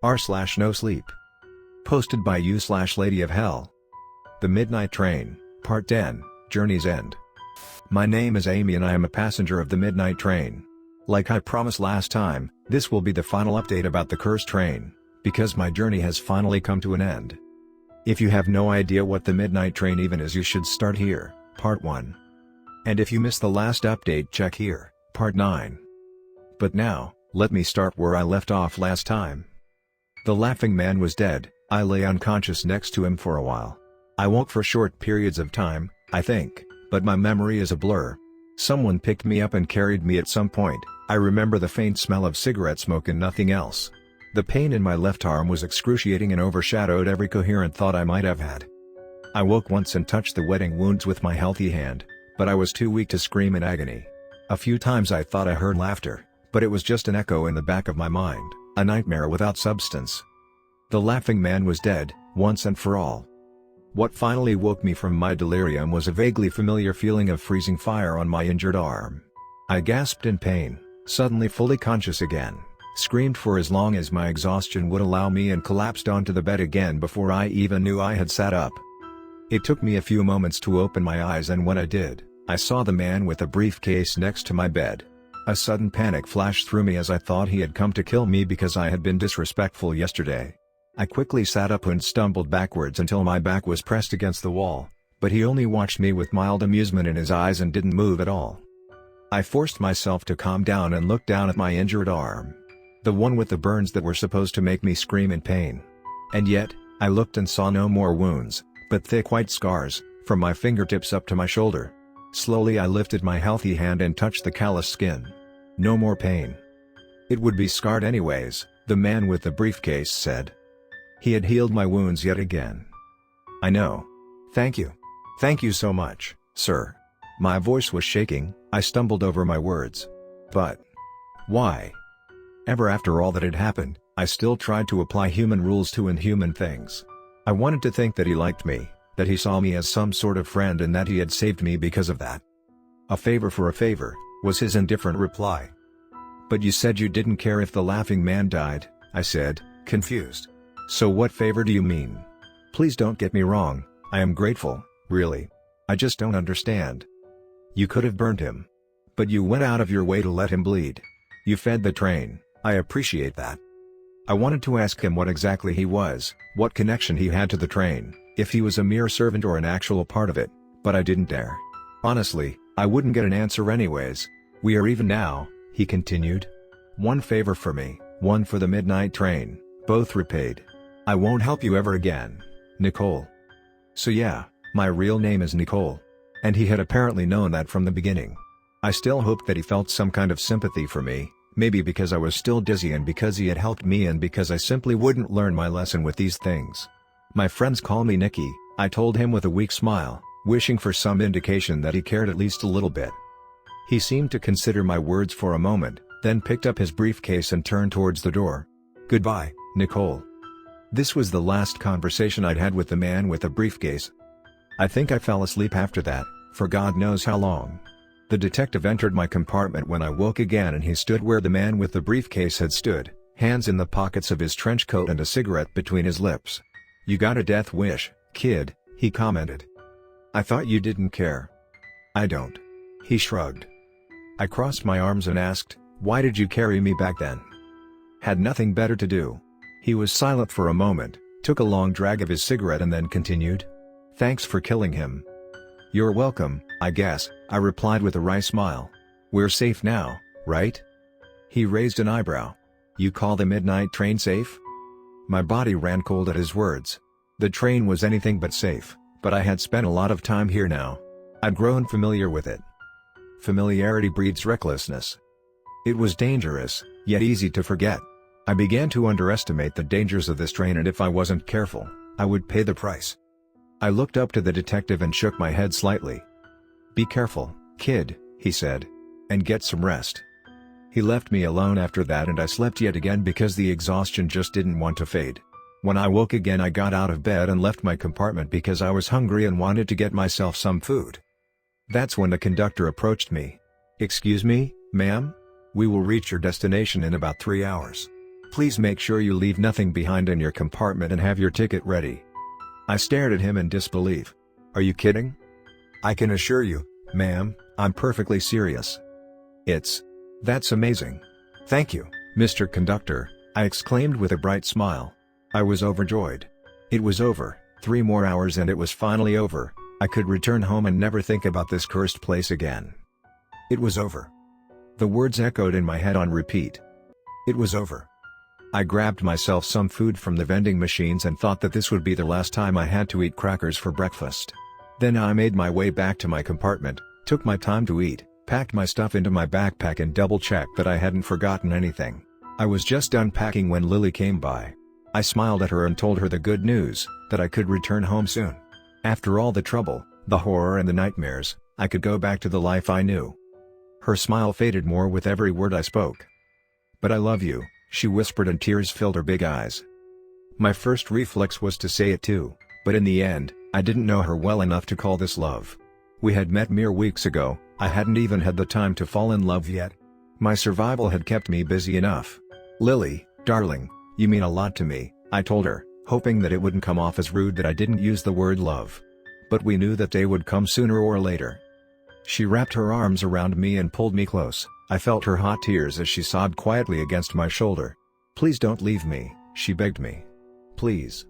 r/NoSleep. Posted by you/Lady of Hell. The Midnight Train, Part 10, Journey's End. My name is Amy and I am a passenger of the Midnight Train. Like I promised last time, this will be the final update about the cursed train, because my journey has finally come to an end. If you have no idea what the Midnight Train even is, you should start here, Part 1. And if you missed the last update, check here, Part 9. But now, let me start where I left off last time. The laughing man was dead. I lay unconscious next to him for a while. I woke for short periods of time, I think, but my memory is a blur. Someone picked me up and carried me at some point. I remember the faint smell of cigarette smoke and nothing else. The pain in my left arm was excruciating and overshadowed every coherent thought I might have had. I woke once and touched the wetting wounds with my healthy hand, but I was too weak to scream in agony. A few times I thought I heard laughter, but it was just an echo in the back of my mind, a nightmare without substance. The laughing man was dead, once and for all. What finally woke me from my delirium was a vaguely familiar feeling of freezing fire on my injured arm. I gasped in pain, suddenly fully conscious again, screamed for as long as my exhaustion would allow me and collapsed onto the bed again before I even knew I had sat up. It took me a few moments to open my eyes, and when I did, I saw the man with a briefcase next to my bed. A sudden panic flashed through me as I thought he had come to kill me because I had been disrespectful yesterday. I quickly sat up and stumbled backwards until my back was pressed against the wall, but he only watched me with mild amusement in his eyes and didn't move at all. I forced myself to calm down and look down at my injured arm. The one with the burns that were supposed to make me scream in pain. And yet, I looked and saw no more wounds, but thick white scars, from my fingertips up to my shoulder. Slowly I lifted my healthy hand and touched the calloused skin. No more pain. It would be scarred anyways, the man with the briefcase said. He had healed my wounds yet again. I know. Thank you. Thank you so much, sir. My voice was shaking, I stumbled over my words. But why? Ever after all that had happened, I still tried to apply human rules to inhuman things. I wanted to think that he liked me, that he saw me as some sort of friend, and that he had saved me because of that. A favor for a favor, was his indifferent reply. But you said you didn't care if the laughing man died, I said, confused. So what favor do you mean? Please don't get me wrong, I am grateful, really. I just don't understand. You could have burned him. But you went out of your way to let him bleed. You fed the train, I appreciate that. I wanted to ask him what exactly he was, what connection he had to the train, if he was a mere servant or an actual part of it, but I didn't dare. Honestly, I wouldn't get an answer anyways. We are even now, he continued. One favor for me, one for the midnight train, both repaid. I won't help you ever again, Nicole. So yeah, my real name is Nicole. And he had apparently known that from the beginning. I still hoped that he felt some kind of sympathy for me, maybe because I was still dizzy and because he had helped me and because I simply wouldn't learn my lesson with these things. My friends call me Nicky, I told him with a weak smile, wishing for some indication that he cared at least a little bit. He seemed to consider my words for a moment, then picked up his briefcase and turned towards the door. Goodbye, Nicole. This was the last conversation I'd had with the man with the briefcase. I think I fell asleep after that, for God knows how long. The detective entered my compartment when I woke again, and he stood where the man with the briefcase had stood, hands in the pockets of his trench coat and a cigarette between his lips. You got a death wish, kid, he commented. I thought you didn't care. I don't. He shrugged. I crossed my arms and asked, why did you carry me back then? Had nothing better to do. He was silent for a moment, took a long drag of his cigarette and then continued. Thanks for killing him. You're welcome, I guess, I replied with a wry smile. We're safe now, right? He raised an eyebrow. You call the midnight train safe? My body ran cold at his words. The train was anything but safe, but I had spent a lot of time here now. I'd grown familiar with it. Familiarity breeds recklessness. It was dangerous, yet easy to forget. I began to underestimate the dangers of this train, and if I wasn't careful, I would pay the price. I looked up to the detective and shook my head slightly. Be careful, kid, he said. And get some rest. He left me alone after that, and I slept yet again because the exhaustion just didn't want to fade. When I woke again, I got out of bed and left my compartment because I was hungry and wanted to get myself some food. That's when the conductor approached me. Excuse me, ma'am? We will reach your destination in about 3 hours. Please make sure you leave nothing behind in your compartment and have your ticket ready." I stared at him in disbelief. "Are you kidding?" "I can assure you, ma'am, I'm perfectly serious." That's amazing. Thank you, Mr. Conductor," I exclaimed with a bright smile. I was overjoyed. It was over, 3 more hours and it was finally over. I could return home and never think about this cursed place again. It was over. The words echoed in my head on repeat. It was over. I grabbed myself some food from the vending machines and thought that this would be the last time I had to eat crackers for breakfast. Then I made my way back to my compartment, took my time to eat, packed my stuff into my backpack and double-checked that I hadn't forgotten anything. I was just unpacking when Lilly came by. I smiled at her and told her the good news, that I could return home soon. After all the trouble, the horror and the nightmares, I could go back to the life I knew. Her smile faded more with every word I spoke. "But I love you," she whispered and tears filled her big eyes. My first reflex was to say it too, but in the end, I didn't know her well enough to call this love. We had met mere weeks ago, I hadn't even had the time to fall in love yet. My survival had kept me busy enough. "Lilly, darling, you mean a lot to me," I told her, hoping that it wouldn't come off as rude that I didn't use the word love. But we knew that day would come sooner or later. She wrapped her arms around me and pulled me close. I felt her hot tears as she sobbed quietly against my shoulder. "Please don't leave me," she begged me. "Please."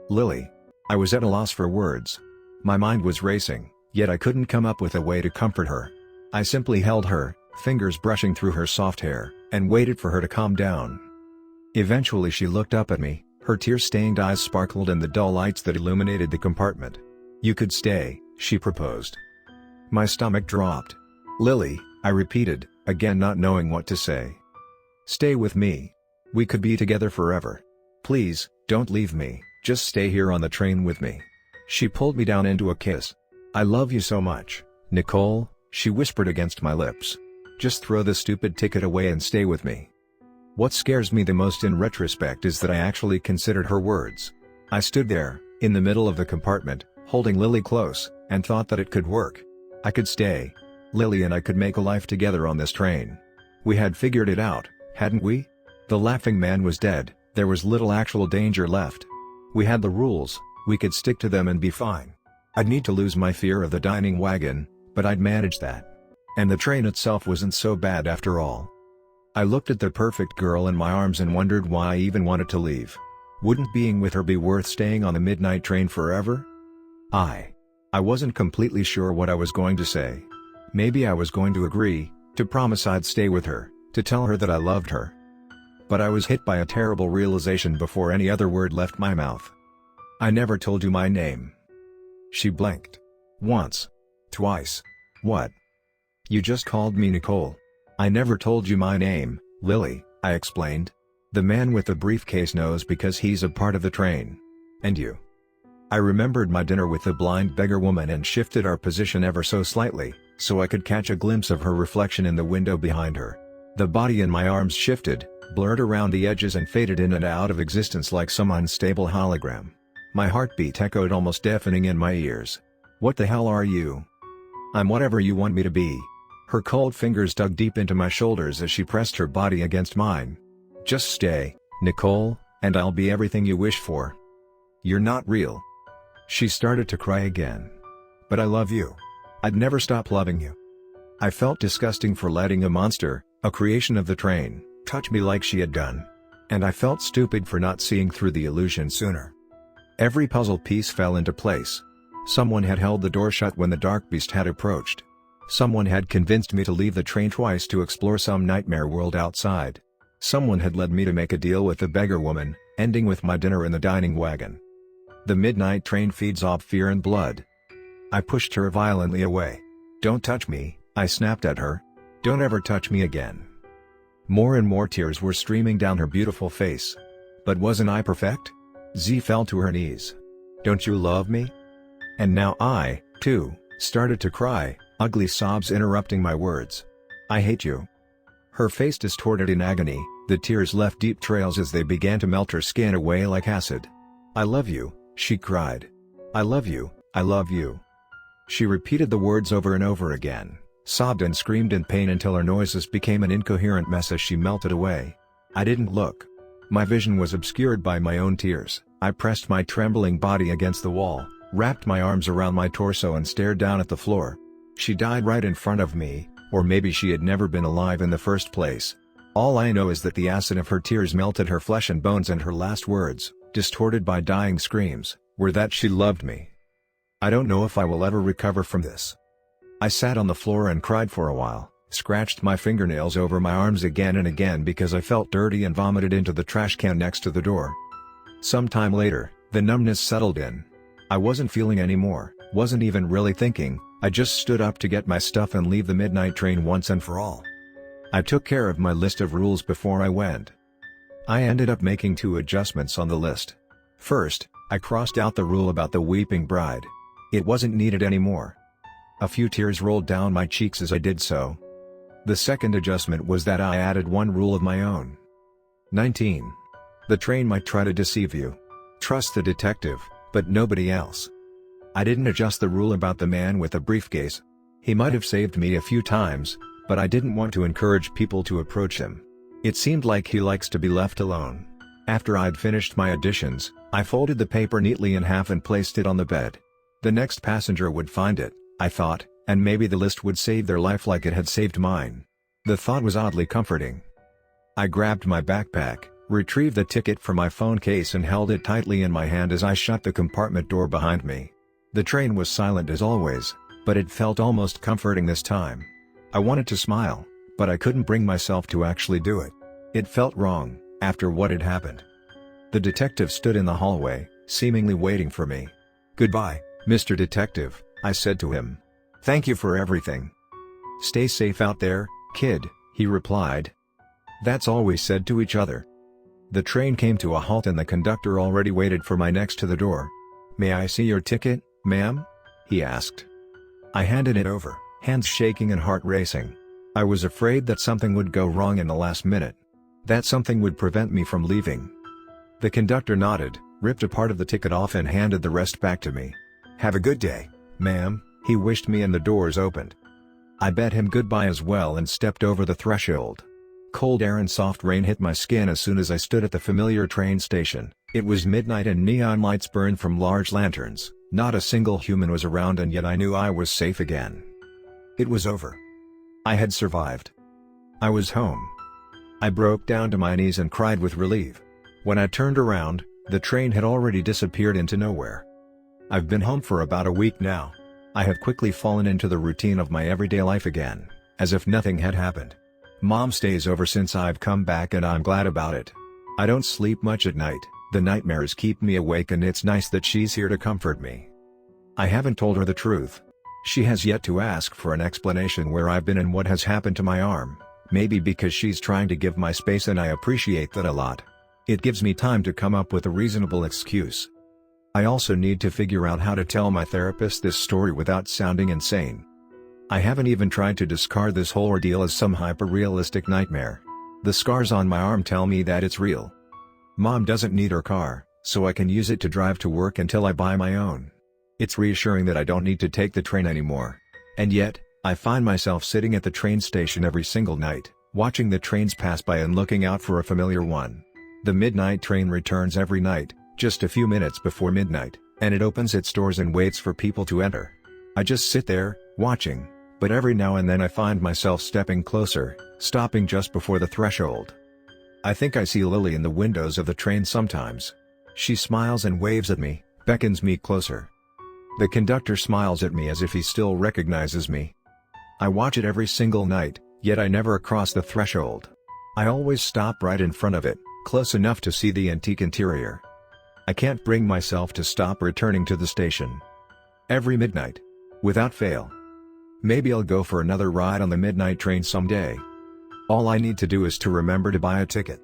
"Lilly." I was at a loss for words. My mind was racing, yet I couldn't come up with a way to comfort her. I simply held her, fingers brushing through her soft hair, and waited for her to calm down. Eventually she looked up at me, her tear-stained eyes sparkled in the dull lights that illuminated the compartment. "You could stay," she proposed. My stomach dropped. "Lilly," I repeated, again not knowing what to say. "Stay with me. We could be together forever. Please, don't leave me, just stay here on the train with me." She pulled me down into a kiss. "I love you so much, Nicole," she whispered against my lips. "Just throw the stupid ticket away and stay with me." What scares me the most in retrospect is that I actually considered her words. I stood there, in the middle of the compartment, holding Lilly close, and thought that it could work. I could stay. Lilly and I could make a life together on this train. We had figured it out, hadn't we? The laughing man was dead, there was little actual danger left. We had the rules, we could stick to them and be fine. I'd need to lose my fear of the dining wagon, but I'd manage that. And the train itself wasn't so bad after all. I looked at the perfect girl in my arms and wondered why I even wanted to leave. Wouldn't being with her be worth staying on the midnight train forever? I wasn't completely sure what I was going to say. Maybe I was going to agree, to promise I'd stay with her, to tell her that I loved her. But I was hit by a terrible realization before any other word left my mouth. "I never told you my name." She blinked. "Once. Twice. What?" "You just called me Nicole." "I never told you my name, Lilly," I explained. "The man with the briefcase knows because he's a part of the train. And you." I remembered my dinner with the blind beggar woman and shifted our position ever so slightly, so I could catch a glimpse of her reflection in the window behind her. The body in my arms shifted, blurred around the edges and faded in and out of existence like some unstable hologram. My heartbeat echoed almost deafening in my ears. "What the hell are you?" "I'm whatever you want me to be." Her cold fingers dug deep into my shoulders as she pressed her body against mine. "Just stay, Nicole, and I'll be everything you wish for." "You're not real." She started to cry again. "But I love you. I'd never stop loving you." I felt disgusting for letting a monster, a creation of the train, touch me like she had done. And I felt stupid for not seeing through the illusion sooner. Every puzzle piece fell into place. Someone had held the door shut when the dark beast had approached. Someone had convinced me to leave the train twice to explore some nightmare world outside. Someone had led me to make a deal with the beggar woman, ending with my dinner in the dining wagon. The midnight train feeds off fear and blood. I pushed her violently away. "Don't touch me," I snapped at her. "Don't ever touch me again." More and more tears were streaming down her beautiful face. But wasn't I perfect? Z fell to her knees. "Don't you love me?" And now I, too, started to cry, ugly sobs interrupting my words. "I hate you." Her face distorted in agony, the tears left deep trails as they began to melt her skin away like acid. "I love you," she cried. "I love you, I love you." She repeated the words over and over again, sobbed and screamed in pain until her noises became an incoherent mess as she melted away. I didn't look. My vision was obscured by my own tears. I pressed my trembling body against the wall, wrapped my arms around my torso and stared down at the floor. She died right in front of me, or maybe she had never been alive in the first place. All I know is that the acid of her tears melted her flesh and bones, and her last words, distorted by dying screams, were that she loved me. I don't know if I will ever recover from this. I sat on the floor and cried for a while, scratched my fingernails over my arms again and again because I felt dirty, and vomited into the trash can next to the door. Sometime later, the numbness settled in. I wasn't feeling anymore, wasn't even really thinking. I just stood up to get my stuff and leave the midnight train once and for all. I took care of my list of rules before I went. I ended up making 2 adjustments on the list. First, I crossed out the rule about the weeping bride. It wasn't needed anymore. A few tears rolled down my cheeks as I did so. The second adjustment was that I added 1 rule of my own. 19. The train might try to deceive you. Trust the detective, but nobody else. I didn't adjust the rule about the man with the briefcase. He might have saved me a few times, but I didn't want to encourage people to approach him. It seemed like he likes to be left alone. After I'd finished my additions, I folded the paper neatly in half and placed it on the bed. The next passenger would find it, I thought, and maybe the list would save their life like it had saved mine. The thought was oddly comforting. I grabbed my backpack, retrieved the ticket from my phone case and held it tightly in my hand as I shut the compartment door behind me. The train was silent as always, but it felt almost comforting this time. I wanted to smile, but I couldn't bring myself to actually do it. It felt wrong, after what had happened. The detective stood in the hallway, seemingly waiting for me. "Goodbye, Mr. Detective," I said to him. "Thank you for everything." "Stay safe out there, kid," he replied. That's all we said to each other. The train came to a halt and the conductor already waited for my next to the door. "May I see your ticket, ma'am?" he asked. I handed it over, hands shaking and heart racing. I was afraid that something would go wrong in the last minute. That something would prevent me from leaving. The conductor nodded, ripped a part of the ticket off and handed the rest back to me. "Have a good day, ma'am," he wished me, and the doors opened. I bade him goodbye as well and stepped over the threshold. Cold air and soft rain hit my skin as soon as I stood at the familiar train station. It was midnight and neon lights burned from large lanterns. Not a single human was around, and yet I knew I was safe again. It was over. I had survived. I was home. I broke down to my knees and cried with relief. When I turned around, the train had already disappeared into nowhere. I've been home for about a week now. I have quickly fallen into the routine of my everyday life again, as if nothing had happened. Mom stays over since I've come back, and I'm glad about it. I don't sleep much at night. The nightmares keep me awake, and it's nice that she's here to comfort me. I haven't told her the truth. She has yet to ask for an explanation where I've been and what has happened to my arm, maybe because she's trying to give my space, and I appreciate that a lot. It gives me time to come up with a reasonable excuse. I also need to figure out how to tell my therapist this story without sounding insane. I haven't even tried to discard this whole ordeal as some hyper-realistic nightmare. The scars on my arm tell me that it's real. Mom doesn't need her car, so I can use it to drive to work until I buy my own. It's reassuring that I don't need to take the train anymore. And yet, I find myself sitting at the train station every single night, watching the trains pass by and looking out for a familiar one. The midnight train returns every night, just a few minutes before midnight, and it opens its doors and waits for people to enter. I just sit there, watching, but every now and then I find myself stepping closer, stopping just before the threshold. I think I see Lilly in the windows of the train sometimes. She smiles and waves at me, beckons me closer. The conductor smiles at me as if he still recognizes me. I watch it every single night, yet I never cross the threshold. I always stop right in front of it, close enough to see the antique interior. I can't bring myself to stop returning to the station. Every midnight. Without fail. Maybe I'll go for another ride on the midnight train someday. All I need to do is to remember to buy a ticket.